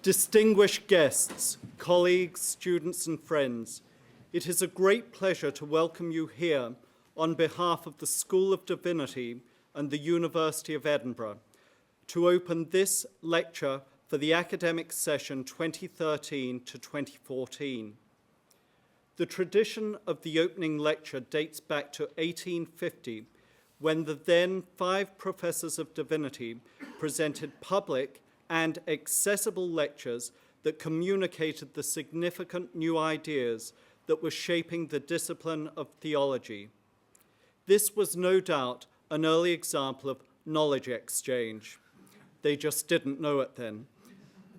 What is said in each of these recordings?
Distinguished guests, colleagues, students and friends, it is a great pleasure to welcome you here on behalf of the School of Divinity and the University of Edinburgh to open this lecture for the academic session 2013 to 2014. The tradition of the opening lecture dates back to 1850, when the then 5 professors of divinity presented public and accessible lectures that communicated the significant new ideas that were shaping the discipline of theology. This was no doubt an early example of knowledge exchange. They just didn't know it then.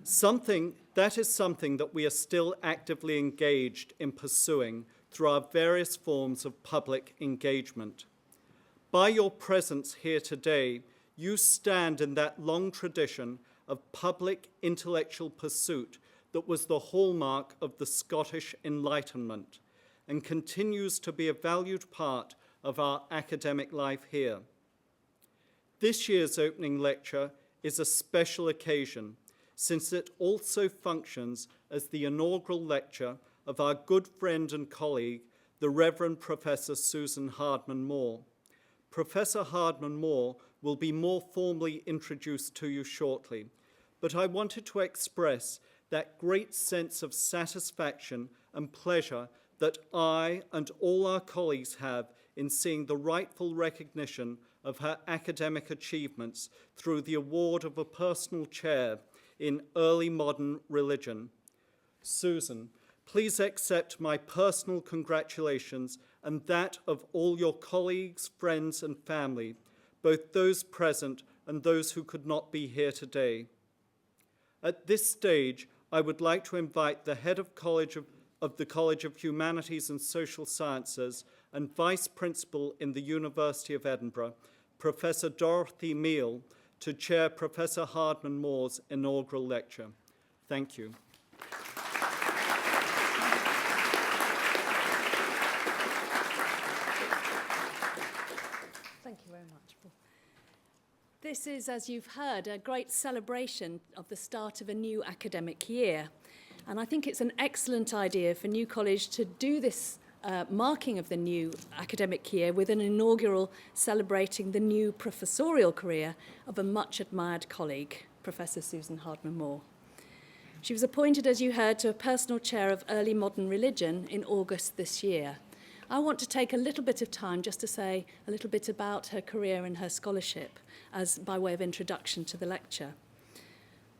Something that we are still actively engaged in pursuing through our various forms of public engagement. By your presence here today, you stand in that long tradition of public intellectual pursuit that was the hallmark of the Scottish Enlightenment and continues to be a valued part of our academic life here. This year's opening lecture is a special occasion, since it also functions as the inaugural lecture of our good friend and colleague, the Reverend Professor Susan Hardman Moore. Professor Hardman Moore will be more formally introduced to you shortly, but I wanted to express that great sense of satisfaction and pleasure that I and all our colleagues have in seeing the rightful recognition of her academic achievements through the award of a personal chair in early modern religion. Susan, please accept my personal congratulations and that of all your colleagues, friends, and family, both those present and those who could not be here today. At this stage, I would like to invite the head of the College of Humanities and Social Sciences and Vice Principal in the University of Edinburgh, Professor Dorothy Meal, to chair Professor Hardman Moore's inaugural lecture. Thank you. Thank you very much, Paul. This is, as you've heard, a great celebration of the start of a new academic year. And I think it's an excellent idea for New College to do this marking of the new academic year with an inaugural celebrating the new professorial career of a much admired colleague, Professor Susan Hardman Moore. She was appointed, as you heard, to a personal chair of early modern religion in August this year. I want to take a little bit of time just to say a little bit about her career and her scholarship as by way of introduction to the lecture.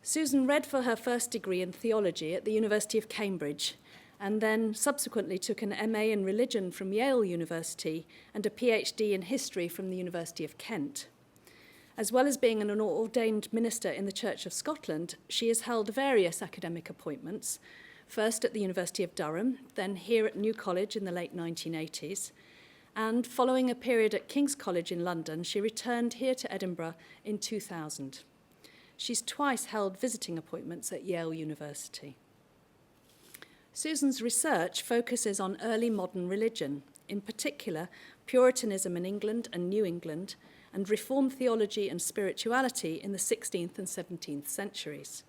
Susan read for her first degree in theology at the University of Cambridge and then subsequently took an MA in religion from Yale University and a PhD in history from the University of Kent. As well as being an ordained minister in the Church of Scotland, she has held various academic appointments, first at the University of Durham, then here at New College in the late 1980s, and following a period at King's College in London, she returned here to Edinburgh in 2000. She's twice held visiting appointments at Yale University. Susan's research focuses on early modern religion, in particular Puritanism in England and New England, and Reformed theology and spirituality in the 16th and 17th centuries.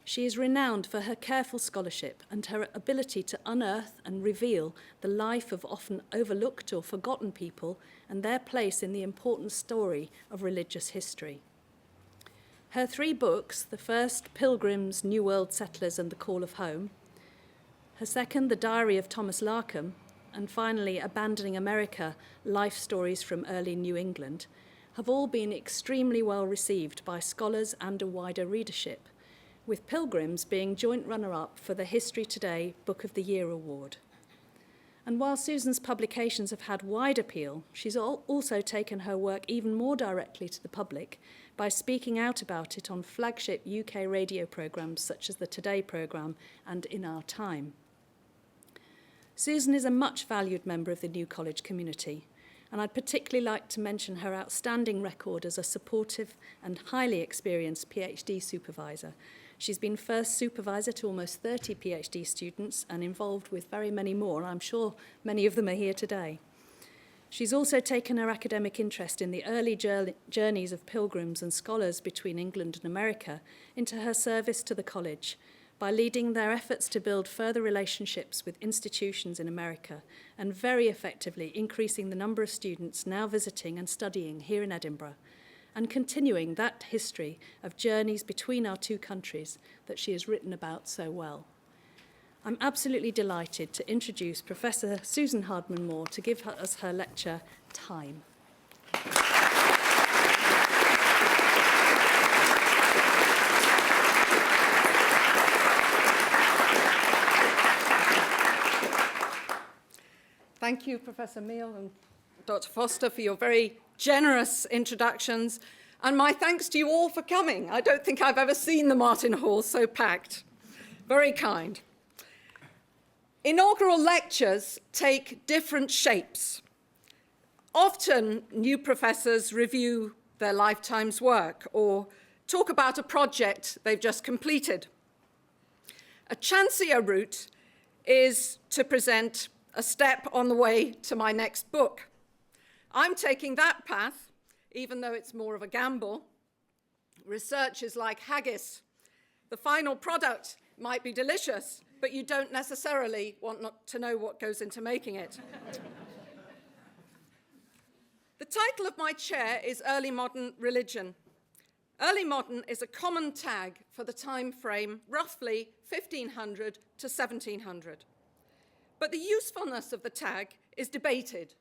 She is renowned for her careful scholarship and her ability to unearth and reveal the life of often overlooked or forgotten people and their place in the important story of religious history. Her 3 books, the first, Pilgrims, New World Settlers and the Call of Home, her second, The Diary of Thomas Larkham, and finally, Abandoning America, Life Stories from Early New England, have all been extremely well received by scholars and a wider readership, with Pilgrims being joint runner-up for the History Today Book of the Year Award. And while Susan's publications have had wide appeal, she's also taken her work even more directly to the public by speaking out about it on flagship UK radio programmes such as the Today programme and In Our Time. Susan is a much valued member of the New College community, and I'd particularly like to mention her outstanding record as a supportive and highly experienced PhD supervisor. She's been first supervisor to almost 30 PhD students and involved with very many more. I'm sure many of them are here today. She's also taken her academic interest in the early journeys of pilgrims and scholars between England and America into her service to the college by leading their efforts to build further relationships with institutions in America and very effectively increasing the number of students now visiting and studying here in Edinburgh, and continuing that history of journeys between our two countries that she has written about so well. I'm absolutely delighted to introduce Professor Susan Hardman Moore to give us her lecture, Time. Thank you, Professor Meal and Dr. Foster, for your very generous introductions, and my thanks to you all for coming. I don't think I've ever seen the Martin Hall so packed. Very kind. Inaugural lectures take different shapes. Often, new professors review their lifetime's work or talk about a project they've just completed. A chancier route is to present a step on the way to my next book. I'm taking that path, even though it's more of a gamble. Research is like haggis. The final product might be delicious, but you don't necessarily want not to know what goes into making it. The title of my chair is Early Modern Religion. Early modern is a common tag for the time frame roughly 1500 to 1700. But the usefulness of the tag is debated.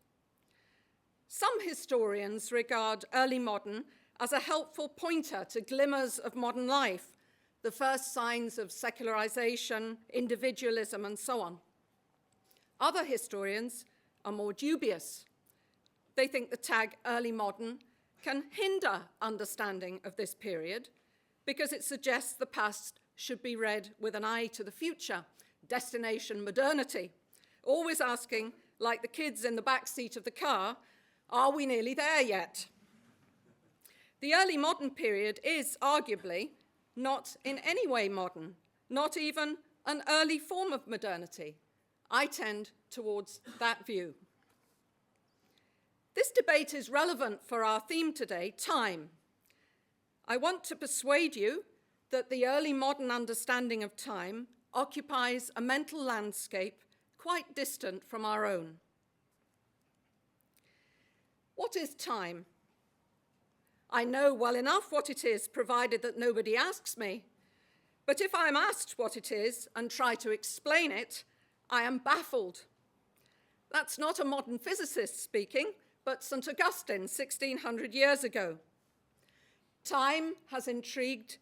Some historians regard early modern as a helpful pointer to glimmers of modern life, the first signs of secularization, individualism, and so on. Other historians are more dubious. They think the tag early modern can hinder understanding of this period because it suggests the past should be read with an eye to the future, destination modernity, always asking, like the kids in the back seat of the car, are we nearly there yet? The early modern period is arguably not in any way modern, not even an early form of modernity. I tend towards that view. This debate is relevant for our theme today, time. I want to persuade you that the early modern understanding of time occupies a mental landscape quite distant from our own. What is time? I know well enough what it is, provided that nobody asks me. But if I'm asked what it is and try to explain it, I am baffled. That's not a modern physicist speaking, but St. Augustine, 1600 years ago. Time has intrigued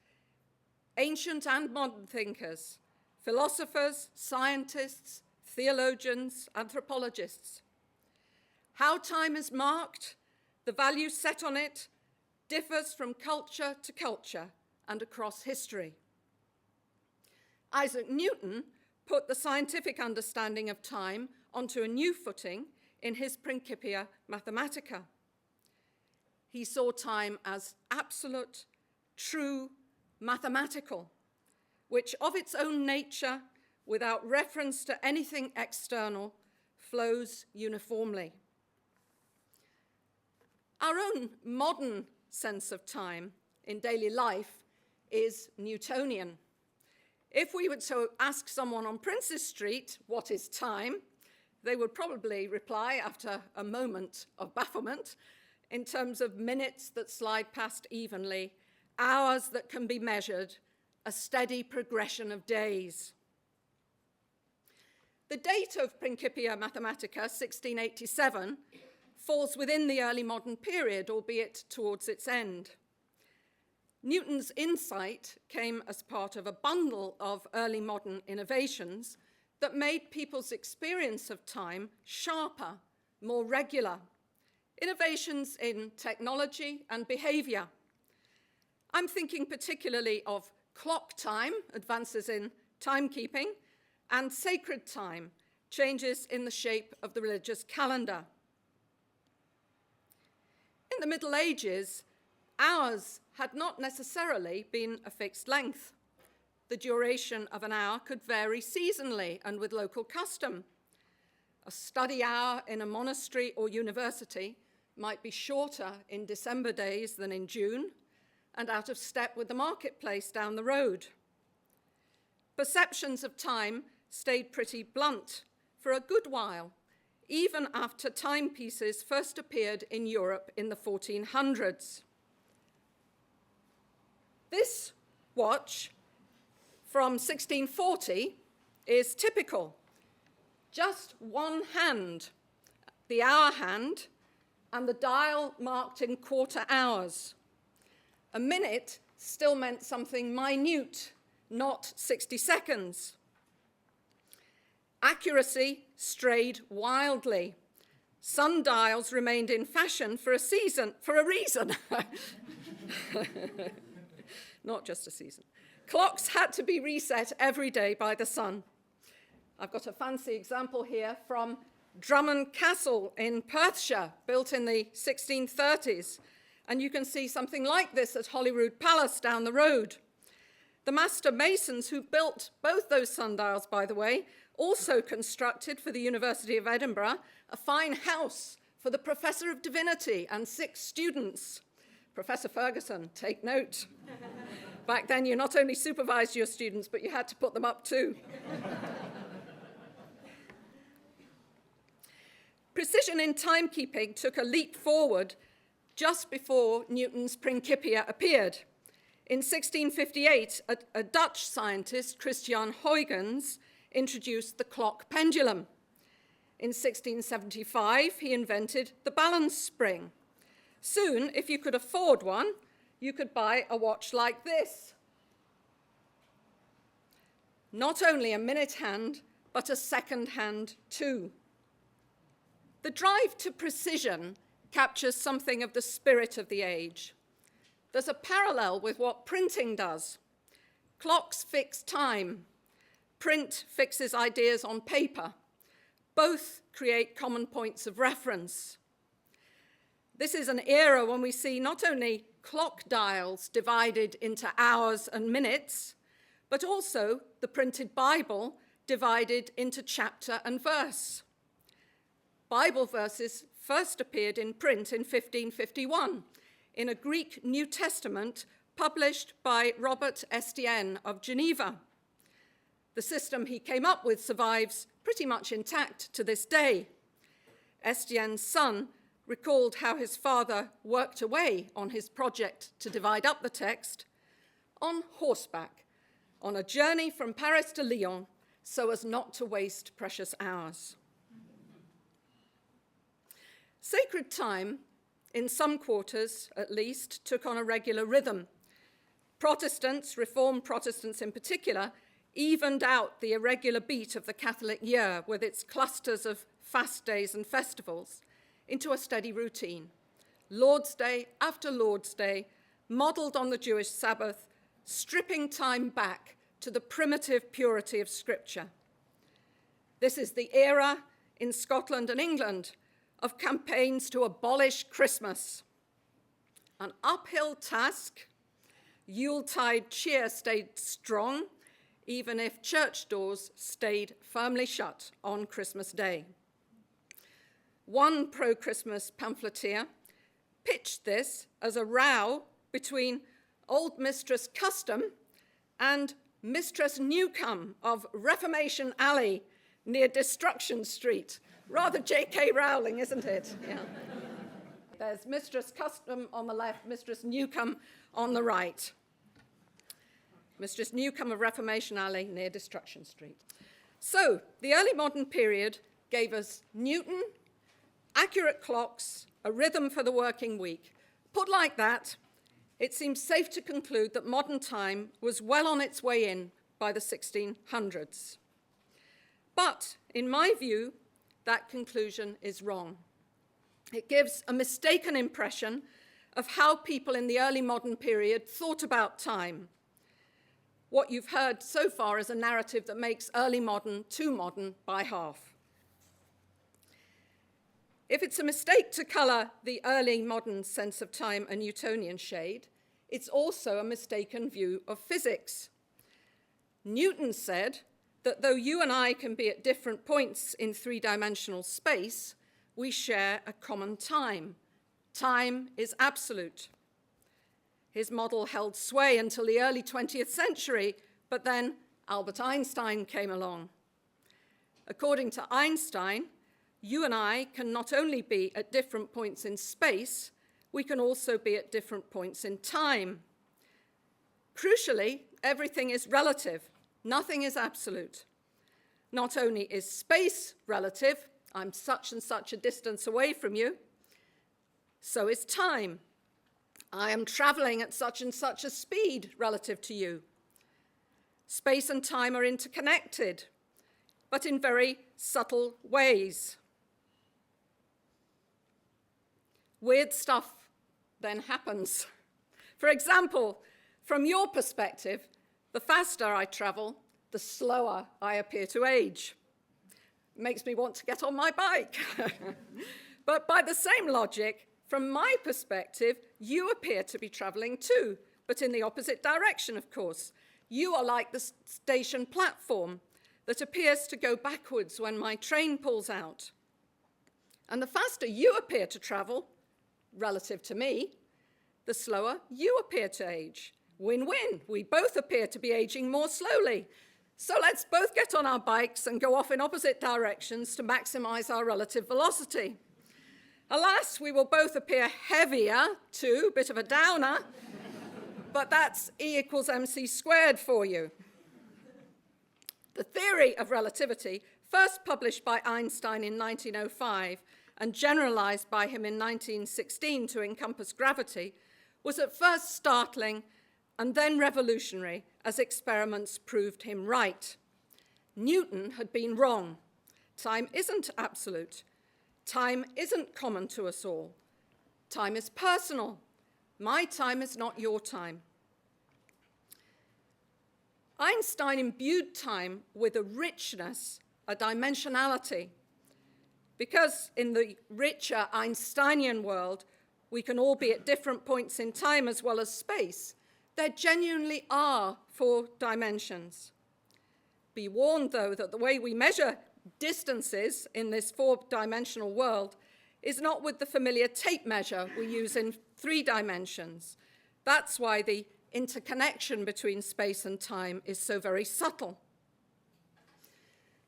ancient and modern thinkers, philosophers, scientists, theologians, anthropologists. How time is marked, the value set on it, differs from culture to culture and across history. Isaac Newton put the scientific understanding of time onto a new footing in his Principia Mathematica. He saw time as absolute, true, mathematical, which of its own nature, without reference to anything external, flows uniformly. Our own modern sense of time in daily life is Newtonian. If we were to ask someone on Princes Street, what is time, they would probably reply, after a moment of bafflement, in terms of minutes that slide past evenly, hours that can be measured, a steady progression of days. The date of Principia Mathematica, 1687, falls within the early modern period, albeit towards its end. Newton's insight came as part of a bundle of early modern innovations that made people's experience of time sharper, more regular. Innovations in technology and behavior. I'm thinking particularly of clock time, advances in timekeeping, and sacred time, changes in the shape of the religious calendar. In the Middle Ages, hours had not necessarily been a fixed length. The duration of an hour could vary seasonally and with local custom. 2 A study hour in a monastery or university might be shorter in December days than in June, and out of step with the marketplace down the road. Perceptions of time stayed pretty blunt for a good while, even after timepieces first appeared in Europe in the 1400s. This watch from 1640 is typical. Just one hand, the hour hand, and the dial marked in quarter hours. A minute still meant something minute, not 60 seconds. Accuracy strayed wildly. Sundials remained in fashion for a reason. Not just a season. Clocks had to be reset every day by the sun. I've got a fancy example here from Drummond Castle in Perthshire, built in the 1630s. And you can see something like this at Holyrood Palace down the road. The master masons who built both those sundials, by the way, also constructed for the University of Edinburgh a fine house for the Professor of Divinity and 6 students. Professor Ferguson, take note. Back then, you not only supervised your students, but you had to put them up too. Precision in timekeeping took a leap forward just before Newton's Principia appeared. In 1658, a Dutch scientist, Christian Huygens, introduced the clock pendulum. In 1675, he invented the balance spring. Soon, if you could afford one, you could buy a watch like this. Not only a minute hand, but a second hand too. The drive to precision captures something of the spirit of the age. There's a parallel with what printing does. Clocks fix time. Print fixes ideas on paper. Both create common points of reference. This is an era when we see not only clock dials divided into hours and minutes, but also the printed Bible divided into chapter and verse. Bible verses first appeared in print in 1551 in a Greek New Testament published by Robert Estienne of Geneva. The system he came up with survives pretty much intact to this day. Estienne's son recalled how his father worked away on his project to divide up the text on horseback, on a journey from Paris to Lyon, so as not to waste precious hours. Sacred time, in some quarters at least, took on a regular rhythm. Protestants, Reformed Protestants in particular, evened out the irregular beat of the Catholic year with its clusters of fast days and festivals into a steady routine. Lord's Day after Lord's Day, modelled on the Jewish Sabbath, stripping time back to the primitive purity of Scripture. This is the era in Scotland and England of campaigns to abolish Christmas. An uphill task, Yuletide cheer stayed strong, even if church doors stayed firmly shut on Christmas Day. One pro-Christmas pamphleteer pitched this as a row between old Mistress Custom and Mistress Newcome of Reformation Alley near Destruction Street. Rather J.K. Rowling, isn't it? Yeah. There's Mistress Custom on the left, Mistress Newcome on the right. Mistress Newcome of Reformation Alley near Destruction Street. So, the early modern period gave us Newton, accurate clocks, a rhythm for the working week. Put like that, it seems safe to conclude that modern time was well on its way in by the 1600s. But, in my view, that conclusion is wrong. It gives a mistaken impression of how people in the early modern period thought about time. What you've heard so far is a narrative that makes early modern too modern by half. If it's a mistake to colour the early modern sense of time a Newtonian shade, it's also a mistaken view of physics. Newton said that though you and I can be at different points in three-dimensional space, we share a common time. Time is absolute. His model held sway until the early 20th century, but then Albert Einstein came along. According to Einstein, you and I can not only be at different points in space, we can also be at different points in time. Crucially, everything is relative. Nothing is absolute. Not only is space relative, I'm such and such a distance away from you, so is time. I am traveling at such and such a speed relative to you. Space and time are interconnected, but in very subtle ways. Weird stuff then happens. For example, from your perspective, the faster I travel, the slower I appear to age. Makes me want to get on my bike. But by the same logic, from my perspective, you appear to be traveling too, but in the opposite direction, of course. You are like the station platform that appears to go backwards when my train pulls out. And the faster you appear to travel, relative to me, the slower you appear to age. Win-win. We both appear to be aging more slowly. So let's both get on our bikes and go off in opposite directions to maximize our relative velocity. Alas, we will both appear heavier too, bit of a downer, but that's E equals mc squared for you. The theory of relativity, first published by Einstein in 1905 and generalized by him in 1916 to encompass gravity, was at first startling and then revolutionary as experiments proved him right. Newton had been wrong. Time isn't absolute. Time isn't common to us all. Time is personal. My time is not your time. Einstein imbued time with a richness, a dimensionality, because in the richer Einsteinian world, we can all be at different points in time as well as space. There genuinely are 4 dimensions. Be warned, though, that the way we measure distances in this 4-dimensional world is not with the familiar tape measure we use in 3 dimensions. That's why the interconnection between space and time is so very subtle.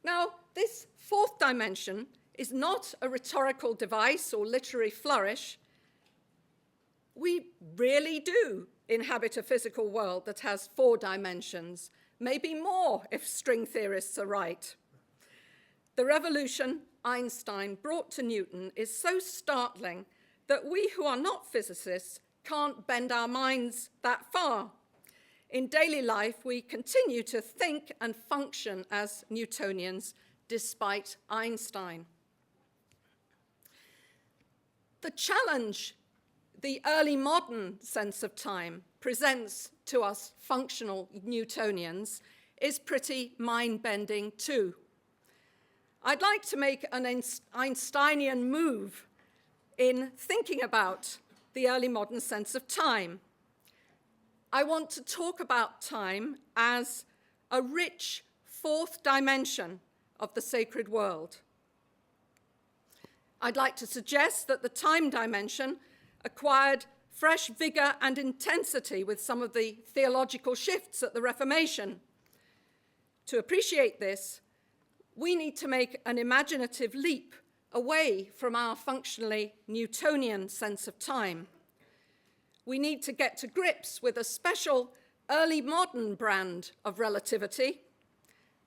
Now, this 4th dimension is not a rhetorical device or literary flourish. We really do inhabit a physical world that has 4 dimensions, maybe more if string theorists are right. The revolution Einstein brought to Newton is so startling that we who are not physicists can't bend our minds that far. In daily life, we continue to think and function as Newtonians despite Einstein. The challenge the early modern sense of time presents to us functional Newtonians is pretty mind-bending too. I'd like to make an Einsteinian move in thinking about the early modern sense of time. I want to talk about time as a rich 4th dimension of the sacred world. I'd like to suggest that the time dimension acquired fresh vigor and intensity with some of the theological shifts at the Reformation. To appreciate this, we need to make an imaginative leap away from our functionally Newtonian sense of time. We need to get to grips with a special early modern brand of relativity,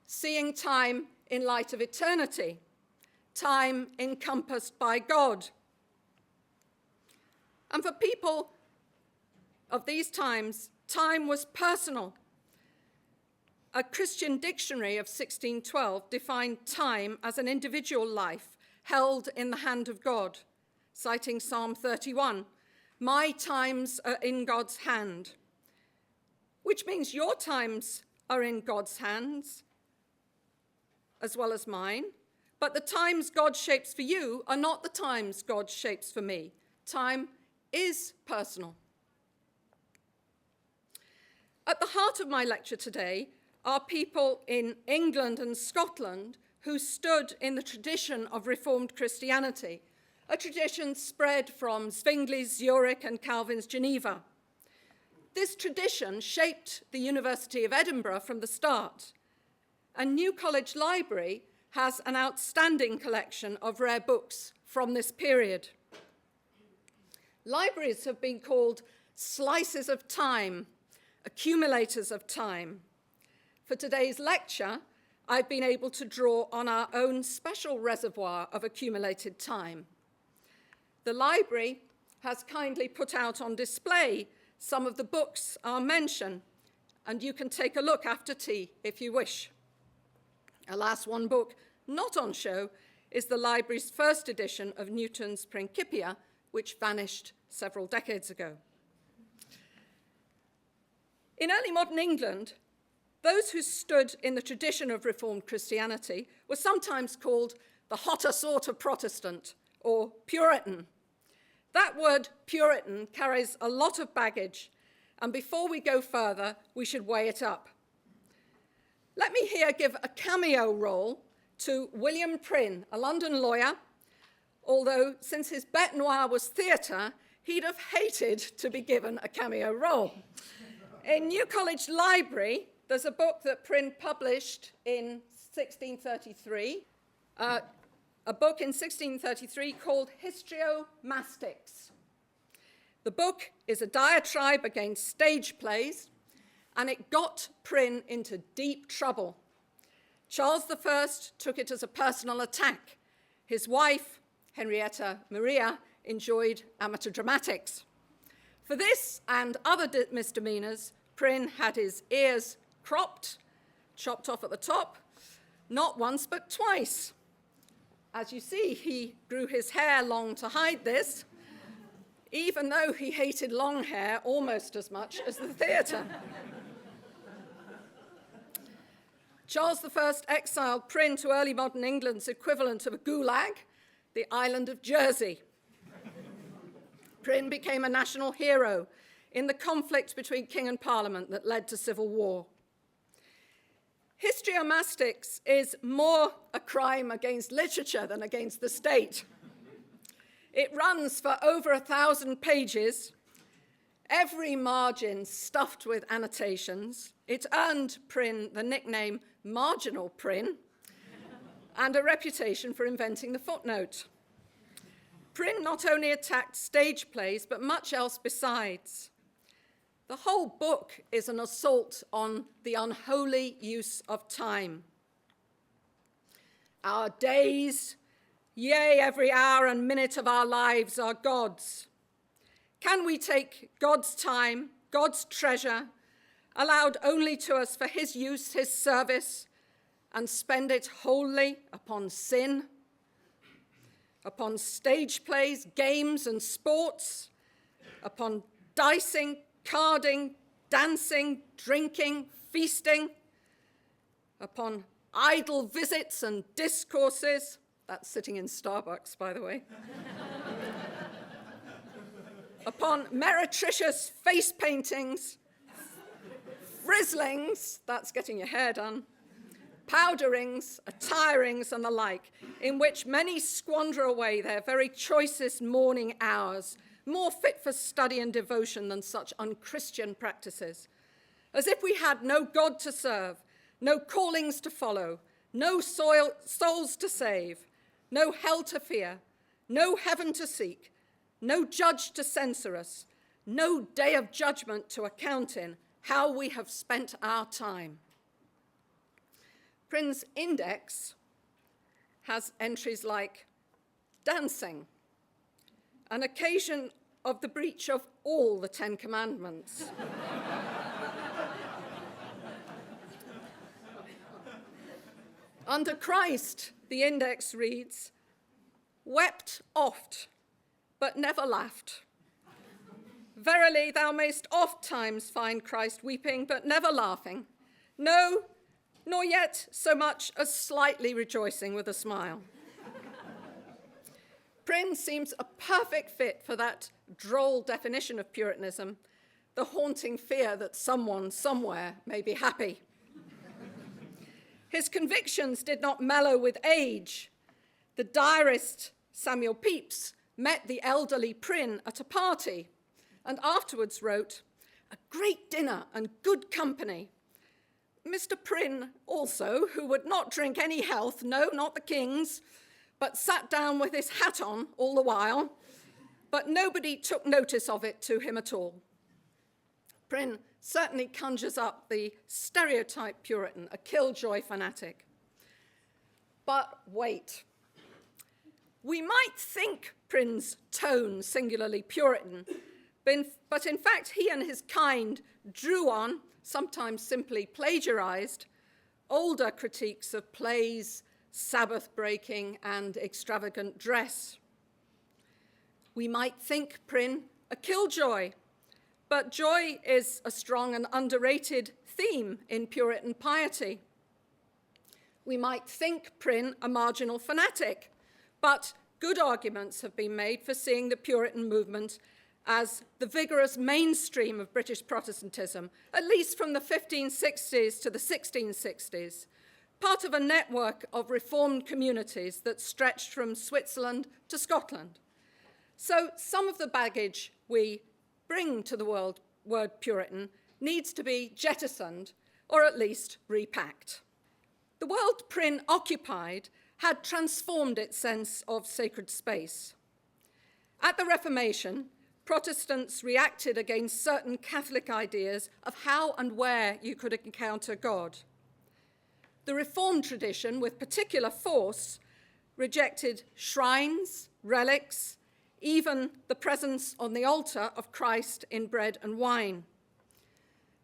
seeing time in light of eternity, time encompassed by God. And for people of these times, time was personal. A Christian dictionary of 1612 defined time as an individual life held in the hand of God, citing Psalm 31, "My times are in God's hand," which means your times are in God's hands as well as mine, but the times God shapes for you are not the times God shapes for me. Time is personal. At the heart of my lecture today are people in England and Scotland who stood in the tradition of Reformed Christianity, a tradition spread from Zwingli's Zurich and Calvin's Geneva. This tradition shaped the University of Edinburgh from the start, and New College Library has an outstanding collection of rare books from this period. Libraries have been called slices of time, accumulators of time. For today's lecture, I've been able to draw on our own special reservoir of accumulated time. The library has kindly put out on display some of the books I'll mention, and you can take a look after tea if you wish. Alas, one book not on show is the library's first edition of Newton's Principia, which vanished several decades ago. In early modern England, those who stood in the tradition of Reformed Christianity were sometimes called the hotter sort of Protestant, or Puritan. That word Puritan carries a lot of baggage, and before we go further, we should weigh it up. Let me here give a cameo role to William Prynne, a London lawyer, although since his bête noire was theatre, he'd have hated to be given a cameo role. In New College Library, there's a book that Prynne published in 1633, a book in 1633 called Histrio-Mastics. The book is a diatribe against stage plays, and it got Prynne into deep trouble. Charles I took it as a personal attack. His wife, Henrietta Maria, enjoyed amateur dramatics. For this and other misdemeanors, Prynne had his ears cropped, chopped off at the top, not once but twice. As you see, he grew his hair long to hide this, even though he hated long hair almost as much as the theatre. Charles I exiled Prynne to early modern England's equivalent of a gulag, the island of Jersey. Prynne became a national hero in the conflict between king and parliament that led to civil war. Histrio-Mastics is more a crime against literature than against the state. It runs for over 1,000 pages, every margin stuffed with annotations. It earned Prynne the nickname Marginal Prynne and a reputation for inventing the footnote. Prynne not only attacked stage plays, but much else besides. The whole book is an assault on the unholy use of time. Our days, yea, every hour and minute of our lives are God's. Can we take God's time, God's treasure, allowed only to us for his use, his service, and spend it wholly upon sin, upon stage plays, games and sports, upon dicing, carding, dancing, drinking, feasting, upon idle visits and discourses? That's sitting in Starbucks, by the way. Upon meretricious face paintings, frizzlings, that's getting your hair done, powderings, attirings, and the like, in which many squander away their very choicest morning hours, more fit for study and devotion than such unchristian practices, as if we had no God to serve, no callings to follow, no souls to save, no hell to fear, no heaven to seek, no judge to censor us, no day of judgment to account in how we have spent our time. Prynne's index has entries like dancing, an occasion of the breach of all the 10 Commandments. Under Christ, the index reads, wept oft, but never laughed. Verily, thou mayst oft times find Christ weeping, but never laughing. No, nor yet so much as slightly rejoicing with a smile. Prynne seems a perfect fit for that droll definition of Puritanism, the haunting fear that someone somewhere may be happy. His convictions did not mellow with age. The diarist Samuel Pepys met the elderly Prynne at a party and afterwards wrote, "A great dinner and good company. Mr. Prynne also, who would not drink any health, no, not the king's, but sat down with his hat on all the while, but nobody took notice of it to him at all." Prynne certainly conjures up the stereotype Puritan, a killjoy fanatic. But wait. We might think Prynne's tone singularly Puritan, but in fact he and his kind drew on, sometimes simply plagiarized, older critiques of plays, Sabbath breaking, and extravagant dress. We might think Prynne a killjoy, but joy is a strong and underrated theme in Puritan piety. We might think Prynne a marginal fanatic, but good arguments have been made for seeing the Puritan movement as the vigorous mainstream of British Protestantism, at least from the 1560s to the 1660s, part of a network of reformed communities that stretched from Switzerland to Scotland. So some of the baggage we bring to the word Puritan needs to be jettisoned, or at least repacked. The world Prynne occupied had transformed its sense of sacred space. At the Reformation, Protestants reacted against certain Catholic ideas of how and where you could encounter God. The Reformed tradition, with particular force, rejected shrines, relics, even the presence on the altar of Christ in bread and wine.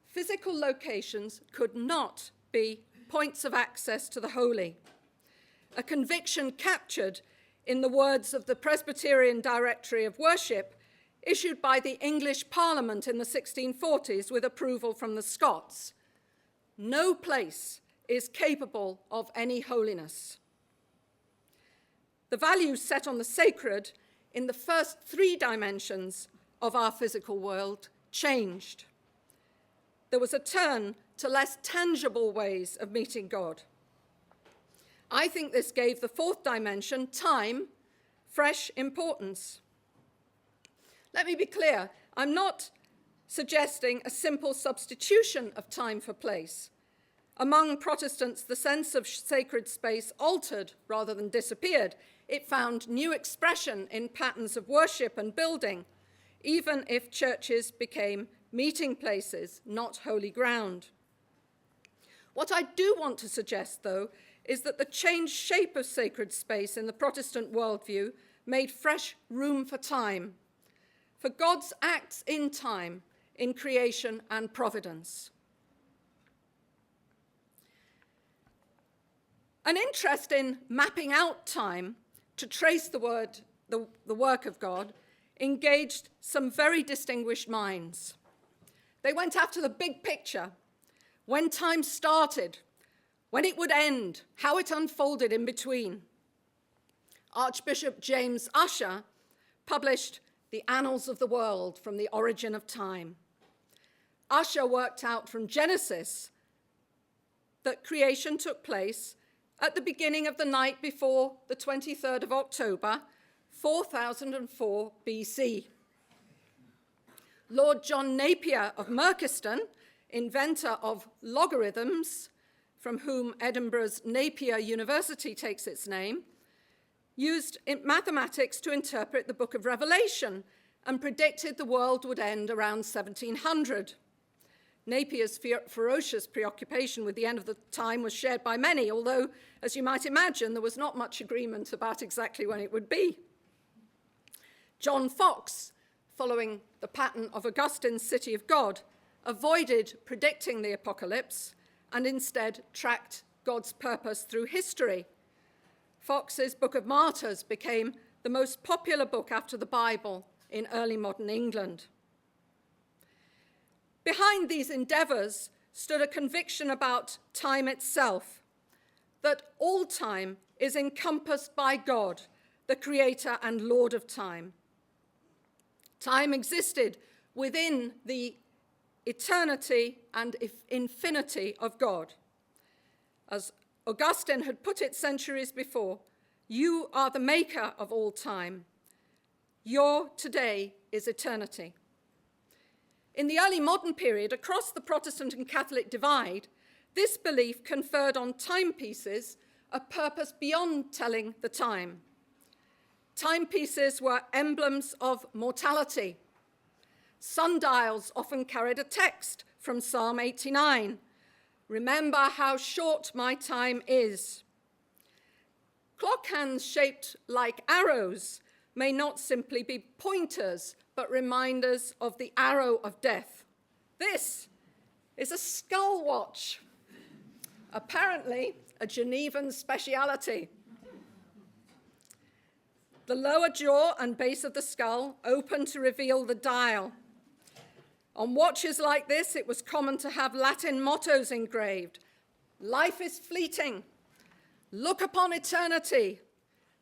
Physical locations could not be points of access to the holy. A conviction captured in the words of the Presbyterian Directory of Worship, issued by the English Parliament in the 1640s with approval from the Scots. No place is capable of any holiness. The values set on the sacred in the first three dimensions of our physical world changed. There was a turn to less tangible ways of meeting God. I think this gave the fourth dimension, time, fresh importance. Let me be clear, I'm not suggesting a simple substitution of time for place. Among Protestants, the sense of sacred space altered rather than disappeared. It found new expression in patterns of worship and building, even if churches became meeting places, not holy ground. What I do want to suggest, though, is that the changed shape of sacred space in the Protestant worldview made fresh room for time, for God's acts in time, in creation and providence. An interest in mapping out time to trace the work of God engaged some very distinguished minds. They went after the big picture, when time started, when it would end, how it unfolded in between. Archbishop James Ussher published The Annals of the World from the Origin of Time. Ussher worked out from Genesis that creation took place at the beginning of the night before the 23rd of October, 4004 BC. Lord John Napier of Merchiston, inventor of logarithms, from whom Edinburgh's Napier University takes its name, used mathematics to interpret the book of Revelation and predicted the world would end around 1700. Napier's ferocious preoccupation with the end of the time was shared by many, although, as you might imagine, there was not much agreement about exactly when it would be. John Fox, following the pattern of Augustine's City of God, avoided predicting the apocalypse and instead tracked God's purpose through history. Fox's Book of Martyrs became the most popular book after the Bible in early modern England. Behind these endeavors stood a conviction about time itself, that all time is encompassed by God, the creator and Lord of time. Time existed within the eternity and infinity of God. As Augustine had put it centuries before, you are the maker of all time. Your today is eternity. In the early modern period, across the Protestant and Catholic divide, this belief conferred on timepieces a purpose beyond telling the time. Timepieces were emblems of mortality. Sundials often carried a text from Psalm 89. Remember how short my time is. Clock hands shaped like arrows may not simply be pointers, but reminders of the arrow of death. This is a skull watch, apparently a Genevan speciality. The lower jaw and base of the skull open to reveal the dial. On watches like this, it was common to have Latin mottos engraved. Life is fleeting. Look upon eternity.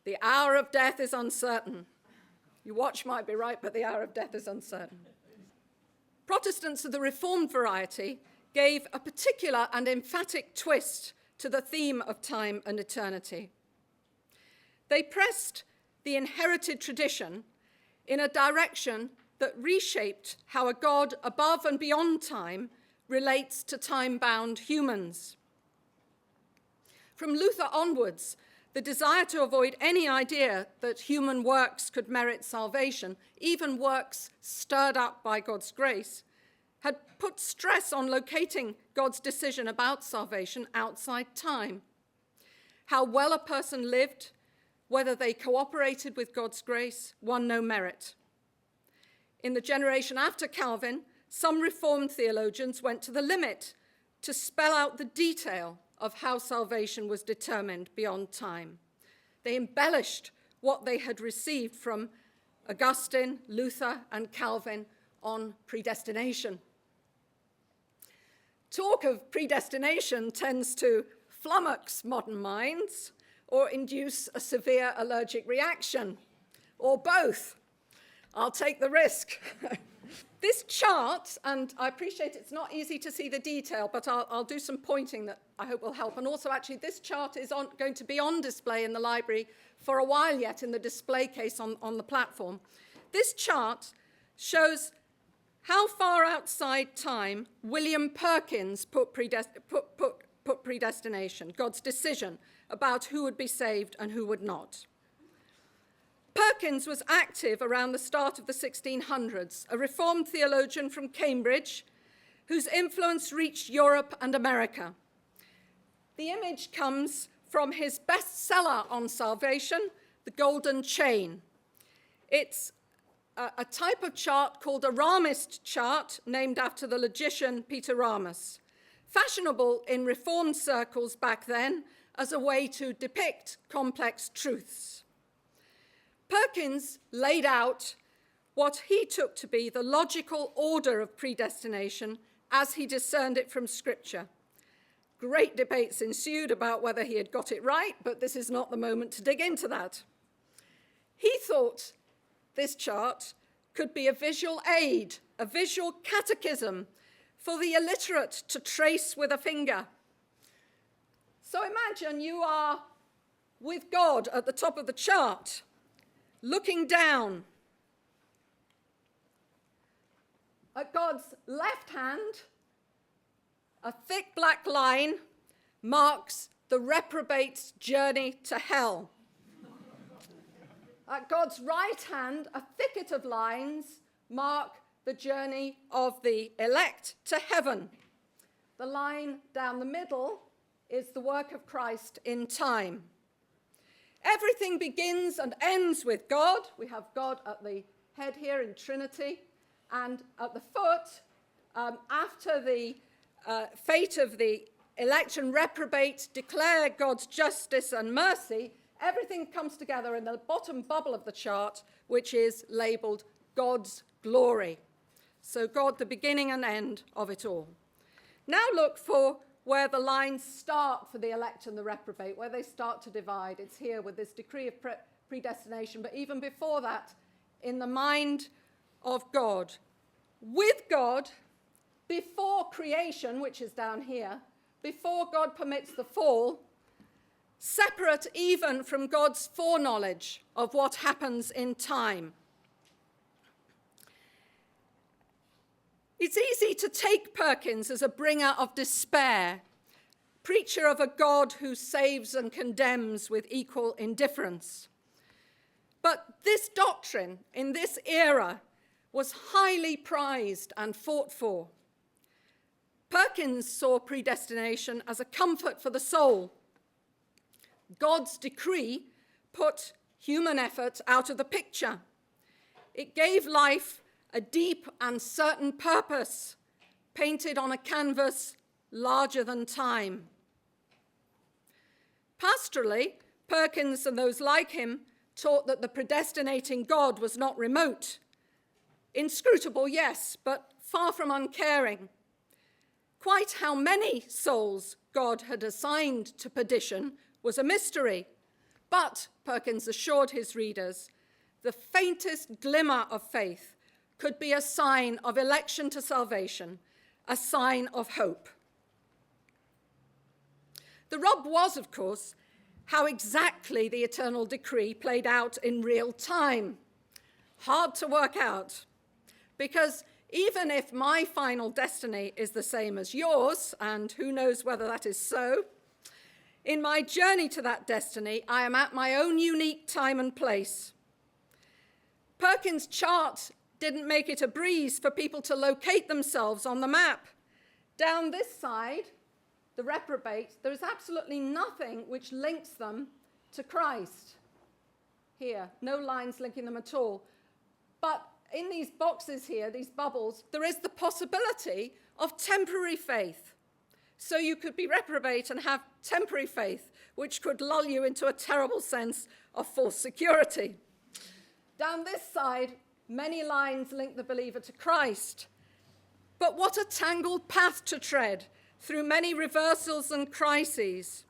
The hour of death is uncertain. Your watch might be right, but the hour of death is uncertain. Protestants of the Reformed variety gave a particular and emphatic twist to the theme of time and eternity. They pressed the inherited tradition in a direction that reshaped how a God above and beyond time relates to time-bound humans. From Luther onwards, the desire to avoid any idea that human works could merit salvation, even works stirred up by God's grace, had put stress on locating God's decision about salvation outside time. How well a person lived, whether they cooperated with God's grace, won no merit. In the generation after Calvin, some Reformed theologians went to the limit to spell out the detail of how salvation was determined beyond time. They embellished what they had received from Augustine, Luther, and Calvin on predestination. Talk of predestination tends to flummox modern minds or induce a severe allergic reaction, or both. I'll take the risk. This chart, and I appreciate it's not easy to see the detail, but I'll do some pointing that I hope will help. And also, actually, this chart is going to be on display in the library for a while yet in the display case on the platform. This chart shows how far outside time William Perkins put predestination, God's decision about who would be saved and who would not. Perkins was active around the start of the 1600s, a Reformed theologian from Cambridge whose influence reached Europe and America. The image comes from his bestseller on salvation, The Golden Chain. It's a type of chart called a Ramist chart, named after the logician Peter Ramus, fashionable in Reformed circles back then as a way to depict complex truths. Perkins laid out what he took to be the logical order of predestination as he discerned it from Scripture. Great debates ensued about whether he had got it right, but this is not the moment to dig into that. He thought this chart could be a visual aid, a visual catechism for the illiterate to trace with a finger. So imagine you are with God at the top of the chart, looking down. At God's left hand, a thick black line marks the reprobate's journey to hell. At God's right hand, a thicket of lines mark the journey of the elect to heaven. The line down the middle is the work of Christ in time. Everything begins and ends with God. We have God at the head here in Trinity, and at the foot, after the fate of the elect and reprobate declare God's justice and mercy, everything comes together in the bottom bubble of the chart, which is labeled God's glory. So God, the beginning and end of it all. Now look for where the lines start for the elect and the reprobate, where they start to divide. It's here with this decree of predestination, but even before that, in the mind of God. With God, before creation, which is down here, before God permits the fall, separate even from God's foreknowledge of what happens in time. It's easy to take Perkins as a bringer of despair, preacher of a God who saves and condemns with equal indifference. But this doctrine in this era was highly prized and fought for. Perkins saw predestination as a comfort for the soul. God's decree put human effort out of the picture. It gave life a deep and certain purpose, painted on a canvas larger than time. Pastorally, Perkins and those like him taught that the predestinating God was not remote. Inscrutable, yes, but far from uncaring. Quite how many souls God had assigned to perdition was a mystery. But, Perkins assured his readers, the faintest glimmer of faith could be a sign of election to salvation, a sign of hope. The rub was, of course, how exactly the eternal decree played out in real time. Hard to work out, because even if my final destiny is the same as yours, and who knows whether that is so, in my journey to that destiny, I am at my own unique time and place. Perkins' chart didn't make it a breeze for people to locate themselves on the map. Down this side, the reprobate, there is absolutely nothing which links them to Christ. Here, no lines linking them at all. But in these boxes here, these bubbles, there is the possibility of temporary faith. So you could be reprobate and have temporary faith, which could lull you into a terrible sense of false security. Down this side, many lines link the believer to Christ. But what a tangled path to tread through many reversals and crises.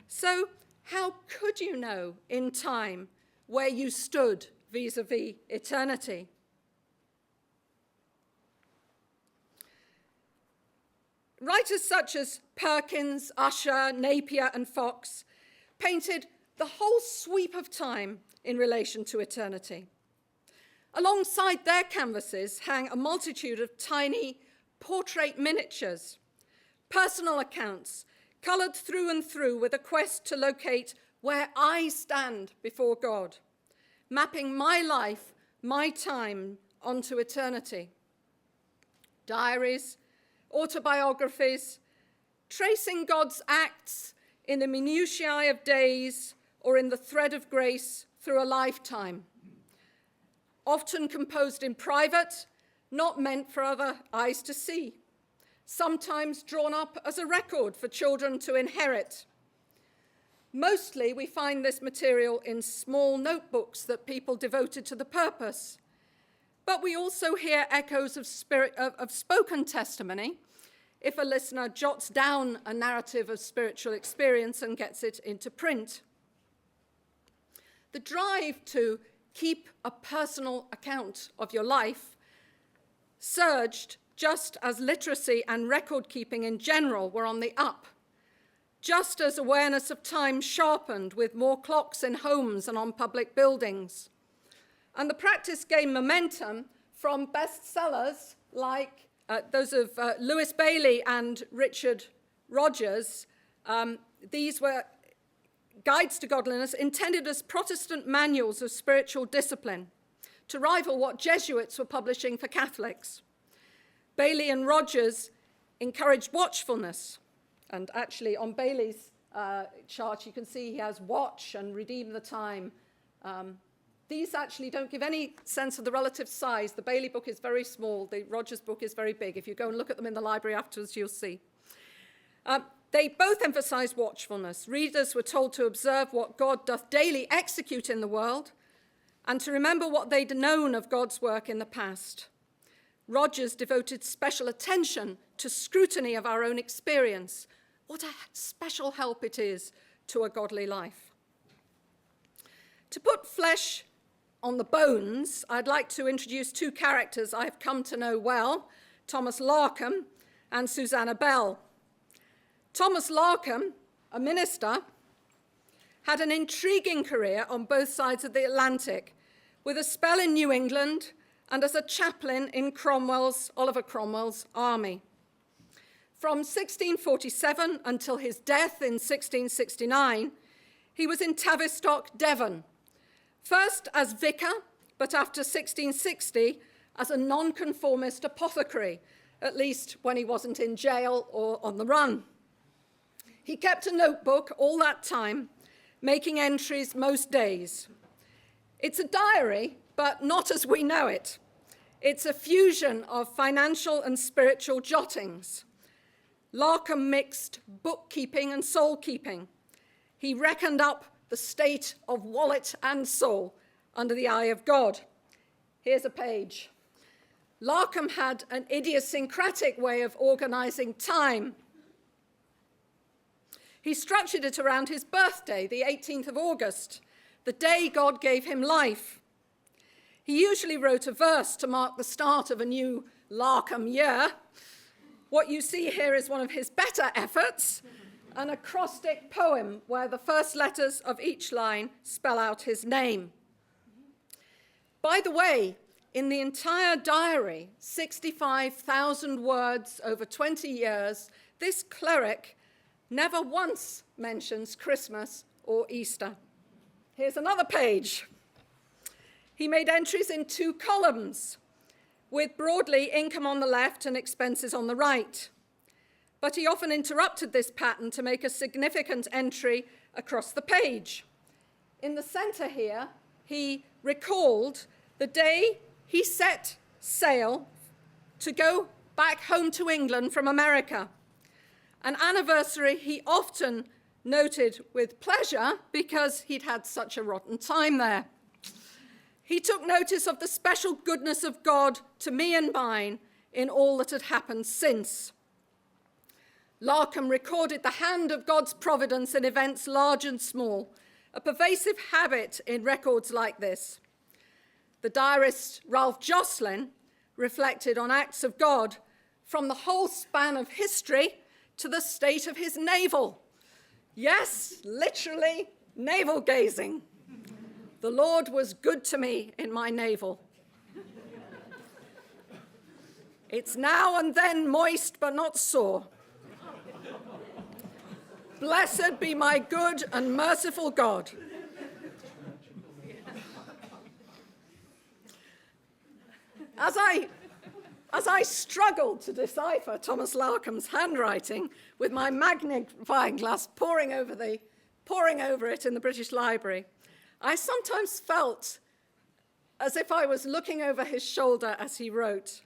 So how could you know in time where you stood vis-a-vis eternity? Writers such as Perkins, Usher, Napier, and Fox painted the whole sweep of time in relation to eternity. Alongside their canvases hang a multitude of tiny portrait miniatures, personal accounts, colored through and through with a quest to locate where I stand before God, mapping my life, my time onto eternity. Diaries, autobiographies, tracing God's acts in the minutiae of days or in the thread of grace through a lifetime. Often composed in private, not meant for other eyes to see. Sometimes drawn up as a record for children to inherit. Mostly we find this material in small notebooks that people devoted to the purpose. But we also hear echoes of spoken testimony if a listener jots down a narrative of spiritual experience and gets it into print. The drive to keep a personal account of your life surged just as literacy and record-keeping in general were on the up, just as awareness of time sharpened with more clocks in homes and on public buildings. And the practice gained momentum from bestsellers like those of Lewis Bailey and Richard Rogers. These were guides to godliness intended as Protestant manuals of spiritual discipline to rival what Jesuits were publishing for Catholics. Bailey and Rogers encouraged watchfulness. And actually on Bailey's chart, you can see he has watch and redeem the time. These actually don't give any sense of the relative size. The Bailey book is very small. The Rogers book is very big. If you go and look at them in the library afterwards, you'll see. They both emphasize watchfulness. Readers were told to observe what God doth daily execute in the world and to remember what they'd known of God's work in the past. Rogers devoted special attention to scrutiny of our own experience. What a special help it is to a godly life. To put flesh on the bones, I'd like to introduce two characters I've come to know well, Thomas Larkham and Susanna Bell. Thomas Larkham, a minister, had an intriguing career on both sides of the Atlantic, with a spell in New England and as a chaplain in Oliver Cromwell's army. From 1647 until his death in 1669, he was in Tavistock, Devon, first as vicar, but after 1660 as a nonconformist apothecary, at least when he wasn't in jail or on the run. He kept a notebook all that time, making entries most days. It's a diary, but not as we know it. It's a fusion of financial and spiritual jottings. Larkham mixed bookkeeping and soul-keeping. He reckoned up the state of wallet and soul under the eye of God. Here's a page. Larkham had an idiosyncratic way of organizing time. He structured it around his birthday, the 18th of August, the day God gave him life. He usually wrote a verse to mark the start of a new Larkham year. What you see here is one of his better efforts, an acrostic poem where the first letters of each line spell out his name. By the way, in the entire diary, 65,000 words over 20 years, this cleric never once mentions Christmas or Easter. Here's another page. He made entries in 2 columns, with broadly income on the left and expenses on the right. But he often interrupted this pattern to make a significant entry across the page. In the center here, he recalled the day he set sail to go back home to England from America, an anniversary he often noted with pleasure because he'd had such a rotten time there. He took notice of the special goodness of God to me and mine in all that had happened since. Larkham recorded the hand of God's providence in events large and small, a pervasive habit in records like this. The diarist Ralph Jocelyn reflected on acts of God from the whole span of history to the state of his navel. Yes, literally, navel gazing. The Lord was good to me in my navel. It's now and then moist but not sore. Blessed be my good and merciful God. As I struggled to decipher Thomas Larkham's handwriting with my magnifying glass poring over it in the British Library, I sometimes felt as if I was looking over his shoulder as he wrote,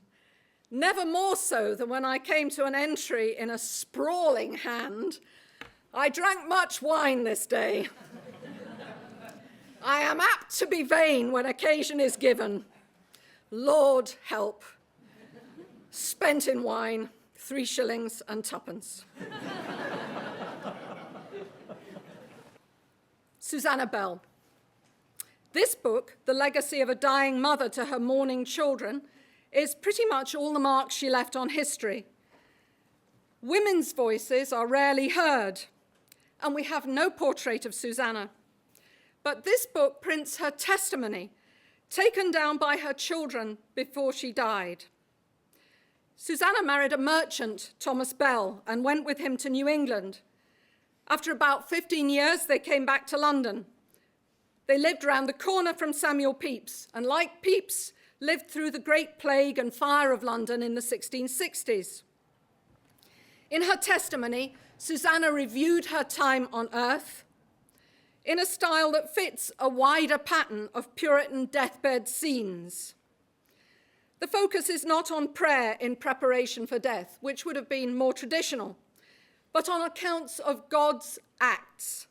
never more so than when I came to an entry in a sprawling hand, I drank much wine this day. I am apt to be vain when occasion is given. Lord help. Spent in wine, 3 shillings and 2pence. Susanna Bell. This book, The Legacy of a Dying Mother to Her Mourning Children, is pretty much all the marks she left on history. Women's voices are rarely heard, and we have no portrait of Susanna. But this book prints her testimony, taken down by her children before she died. Susanna married a merchant, Thomas Bell, and went with him to New England. After about 15 years, they came back to London. They lived round the corner from Samuel Pepys, and like Pepys, lived through the Great Plague and Fire of London in the 1660s. In her testimony, Susanna reviewed her time on earth in a style that fits a wider pattern of Puritan deathbed scenes. The focus is not on prayer in preparation for death, which would have been more traditional, but on accounts of God's acts,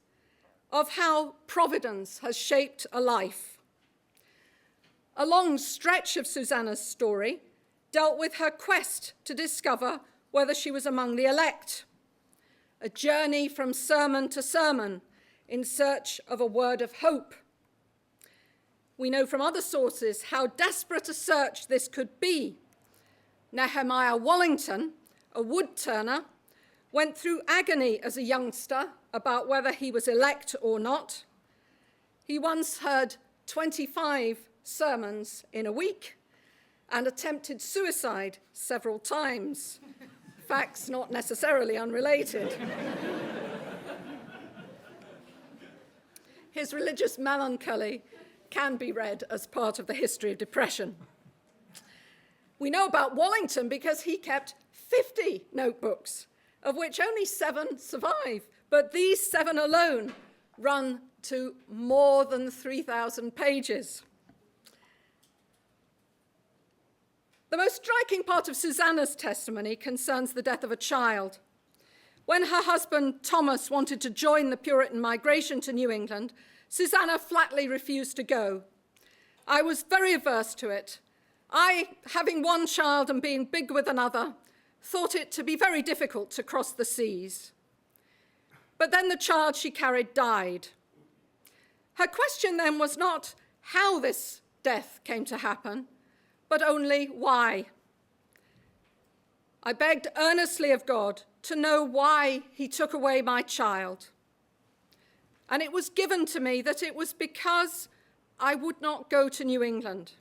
of how providence has shaped a life. A long stretch of Susanna's story dealt with her quest to discover whether she was among the elect, a journey from sermon to sermon in search of a word of hope. We know from other sources how desperate a search this could be. Nehemiah Wallington, a wood turner, went through agony as a youngster about whether he was elect or not. He once heard 25 sermons in a week and attempted suicide several times. Facts not necessarily unrelated. His religious melancholy can be read as part of the history of depression. We know about Wallington because he kept 50 notebooks, of which only 7 survive, but these 7 alone run to more than 3,000 pages. The most striking part of Susanna's testimony concerns the death of a child. When her husband Thomas wanted to join the Puritan migration to New England, Susanna flatly refused to go. I was very averse to it. I, having one child and being big with another, thought it to be very difficult to cross the seas. But then the child she carried died. Her question then was not how this death came to happen, but only why. I begged earnestly of God to know why he took away my child. And it was given to me that it was because I would not go to New England.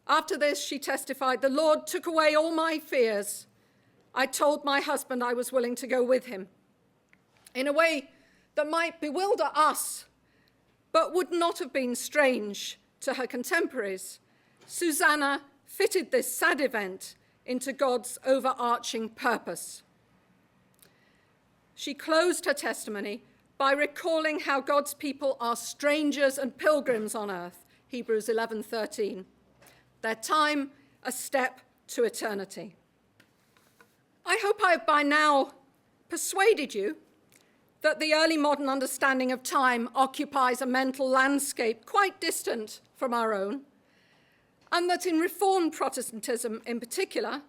After this, she testified, the Lord took away all my fears. I told my husband I was willing to go with him. In a way that might bewilder us, but would not have been strange to her contemporaries, Susanna fitted this sad event into God's overarching purpose. She closed her testimony by recalling how God's people are strangers and pilgrims on earth, Hebrews 11:13. Their time a step to eternity. I hope I have by now persuaded you that the early modern understanding of time occupies a mental landscape quite distant from our own, and that in Reformed Protestantism in particular,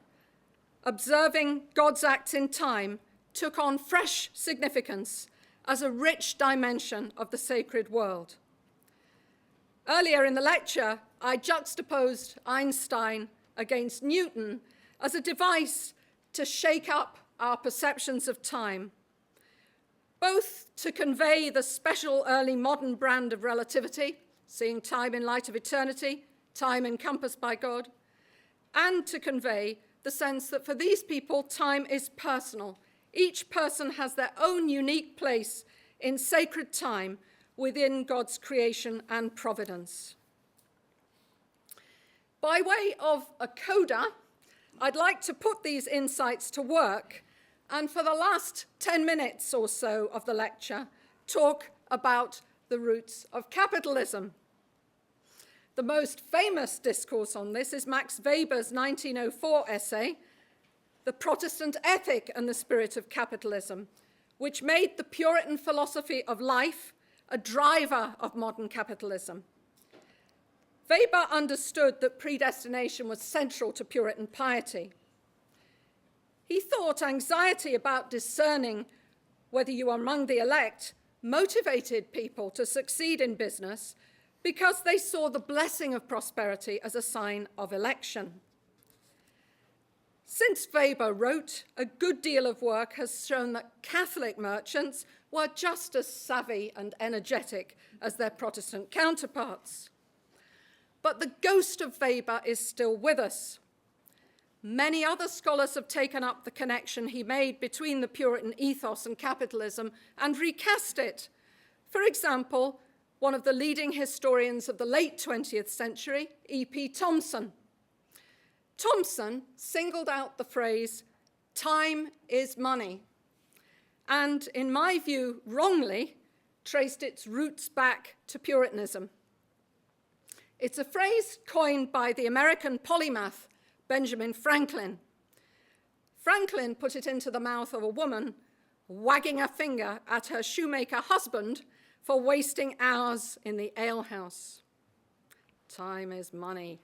observing God's acts in time took on fresh significance as a rich dimension of the sacred world. Earlier in the lecture, I juxtaposed Einstein against Newton as a device to shake up our perceptions of time, both to convey the special early modern brand of relativity, seeing time in light of eternity, time encompassed by God, and to convey the sense that for these people, time is personal. Each person has their own unique place in sacred time within God's creation and providence. By way of a coda, I'd like to put these insights to work and for the last 10 minutes or so of the lecture, talk about the roots of capitalism. The most famous discourse on this is Max Weber's 1904 essay, The Protestant Ethic and the Spirit of Capitalism, which made the Puritan philosophy of life a driver of modern capitalism. Weber understood that predestination was central to Puritan piety. He thought anxiety about discerning whether you are among the elect motivated people to succeed in business because they saw the blessing of prosperity as a sign of election. Since Weber wrote, a good deal of work has shown that Catholic merchants were just as savvy and energetic as their Protestant counterparts. But the ghost of Weber is still with us. Many other scholars have taken up the connection he made between the Puritan ethos and capitalism and recast it. For example, one of the leading historians of the late 20th century, E.P. Thompson. Thompson singled out the phrase, "time is money," and, in my view, wrongly, traced its roots back to Puritanism. It's a phrase coined by the American polymath Benjamin Franklin. Franklin put it into the mouth of a woman wagging a finger at her shoemaker husband for wasting hours in the alehouse. Time is money.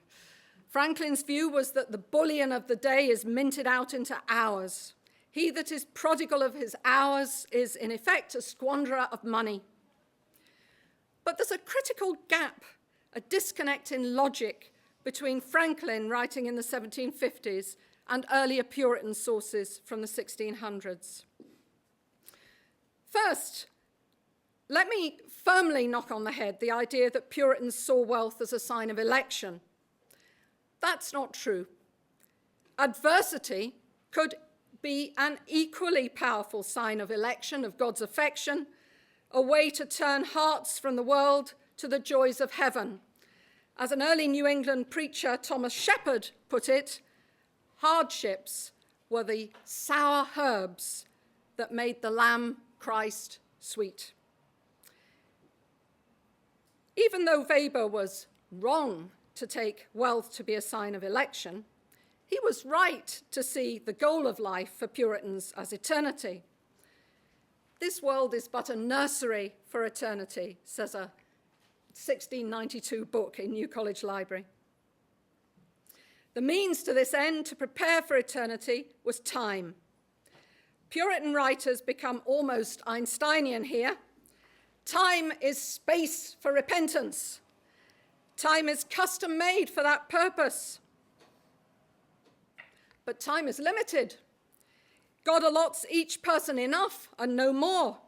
Franklin's view was that the bullion of the day is minted out into hours. He that is prodigal of his hours is, in effect, a squanderer of money. But there's a critical gap, a disconnect in logic between Franklin writing in the 1750s and earlier Puritan sources from the 1600s. First, let me firmly knock on the head the idea that Puritans saw wealth as a sign of election. That's not true. Adversity could be an equally powerful sign of election, of God's affection, a way to turn hearts from the world to the joys of heaven. As an early New England preacher, Thomas Shepard, put it, hardships were the sour herbs that made the Lamb Christ sweet. Even though Weber was wrong to take wealth to be a sign of election, he was right to see the goal of life for Puritans as eternity. This world is but a nursery for eternity, says a 1692 book in New College Library. The means to this end, to prepare for eternity, was time. Puritan writers become almost Einsteinian here. Time is space for repentance. Time is custom made for that purpose. But time is limited. God allots each person enough and no more.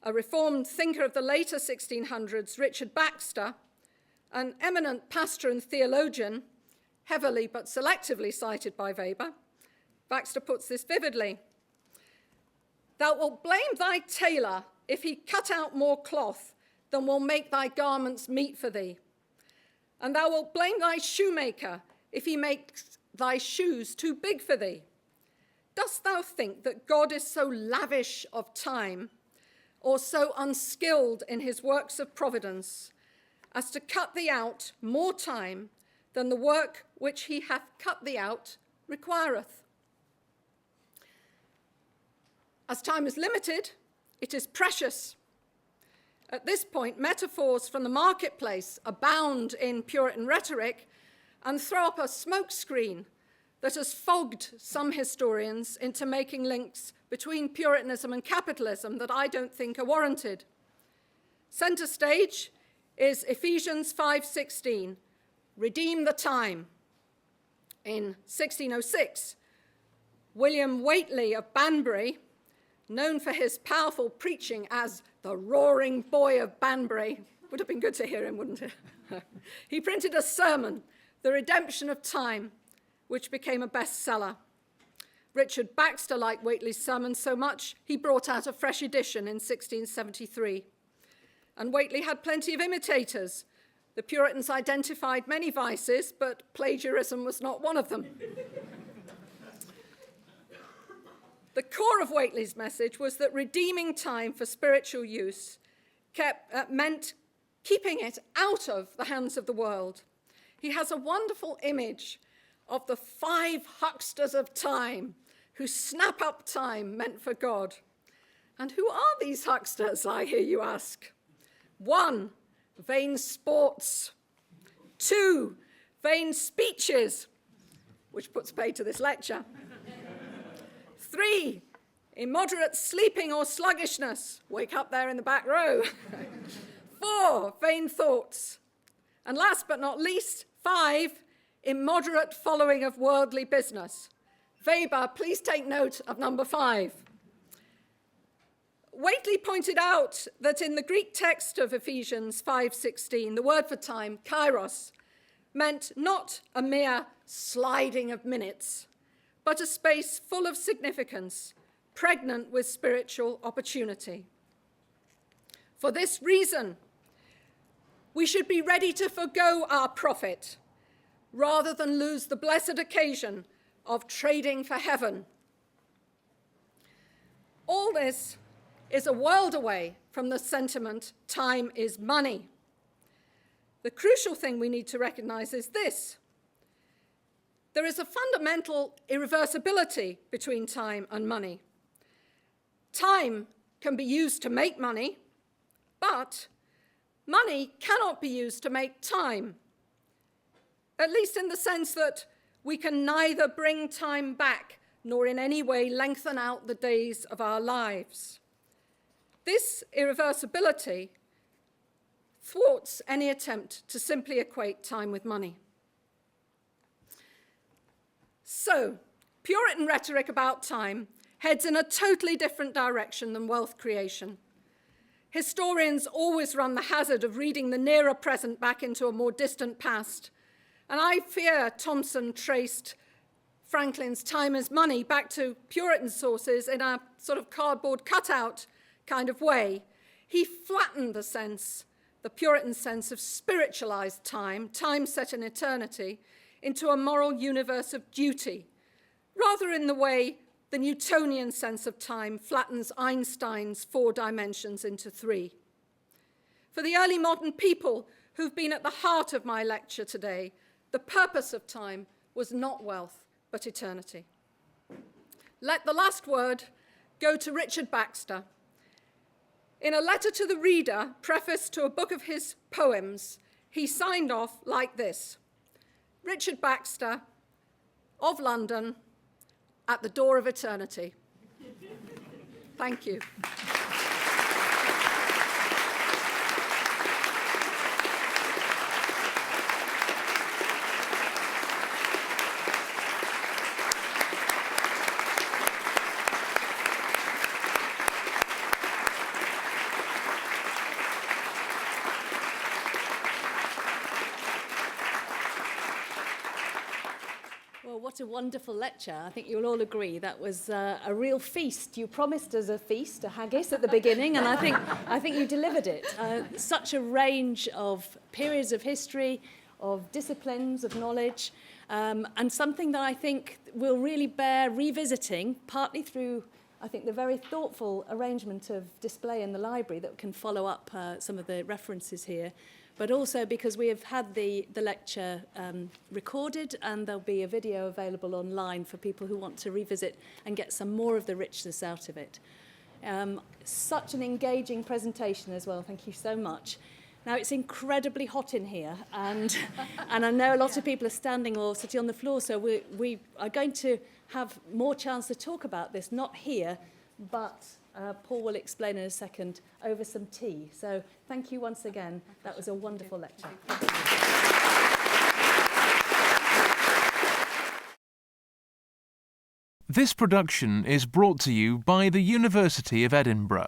A reformed thinker of the later 1600s, Richard Baxter, an eminent pastor and theologian, heavily but selectively cited by Weber, Baxter puts this vividly. Thou wilt blame thy tailor if he cut out more cloth than will make thy garments meet for thee. And thou wilt blame thy shoemaker if he makes thy shoes too big for thee. Dost thou think that God is so lavish of time, or so unskilled in his works of providence, as to cut thee out more time than the work which he hath cut thee out requireth? As time is limited, it is precious. At this point, metaphors from the marketplace abound in Puritan rhetoric and throw up a smokescreen that has fogged some historians into making links between Puritanism and capitalism that I don't think are warranted. Center stage is Ephesians 5:16, redeem the time. In 1606, William Whately of Banbury, known for his powerful preaching as the roaring boy of Banbury, would have been good to hear him, wouldn't it? He printed a sermon, The Redemption of Time, which became a bestseller. Richard Baxter liked Whately's sermon so much, he brought out a fresh edition in 1673. And Whately had plenty of imitators. The Puritans identified many vices, but plagiarism was not one of them. The core of Whately's message was that redeeming time for spiritual use meant keeping it out of the hands of the world. He has a wonderful image of the 5 hucksters of time who snap up time meant for God. And who are these hucksters, I hear you ask? 1, vain sports. 2, vain speeches, which puts paid to this lecture. 3, immoderate sleeping or sluggishness. Wake up there in the back row. 4, vain thoughts. And last but not least, 5, immoderate following of worldly business. Weber, please take note of number 5. Whately pointed out that in the Greek text of Ephesians 5:16, the word for time, kairos, meant not a mere sliding of minutes, but a space full of significance, pregnant with spiritual opportunity. For this reason, we should be ready to forgo our profit rather than lose the blessed occasion of trading for heaven. All this is a world away from the sentiment, time is money. The crucial thing we need to recognize is this. There is a fundamental irreversibility between time and money. Time can be used to make money, but money cannot be used to make time, at least in the sense that we can neither bring time back nor in any way lengthen out the days of our lives. This irreversibility thwarts any attempt to simply equate time with money. So, Puritan rhetoric about time heads in a totally different direction than wealth creation. Historians always run the hazard of reading the nearer present back into a more distant past, and I fear Thompson traced Franklin's time is money back to Puritan sources in a sort of cardboard cutout kind of way. He flattened the Puritan sense of spiritualized time, time set in eternity, into a moral universe of duty, rather in the way the Newtonian sense of time flattens Einstein's 4 dimensions into 3. For the early modern people who've been at the heart of my lecture today, the purpose of time was not wealth, but eternity. Let the last word go to Richard Baxter. In a letter to the reader, prefaced to a book of his poems, he signed off like this: Richard Baxter, of London, at the door of eternity. Thank you. What a wonderful lecture. I think you'll all agree that was a real feast. You promised us a feast, a haggis at the beginning, and I think you delivered it. Such a range of periods of history, of disciplines, of knowledge, and something that I think will really bear revisiting, partly through, I think, the very thoughtful arrangement of display in the library that can follow up some of the references here, but also because we have had the lecture recorded, and there'll be a video available online for people who want to revisit and get some more of the richness out of it. Such an engaging presentation as well. Thank you so much. Now, it's incredibly hot in here, and I know a lot of people are standing or sitting on the floor, so we are going to have more chance to talk about this, not here, but Paul will explain in a second, over some tea. So thank you once again. That was a wonderful lecture. This production is brought to you by the University of Edinburgh.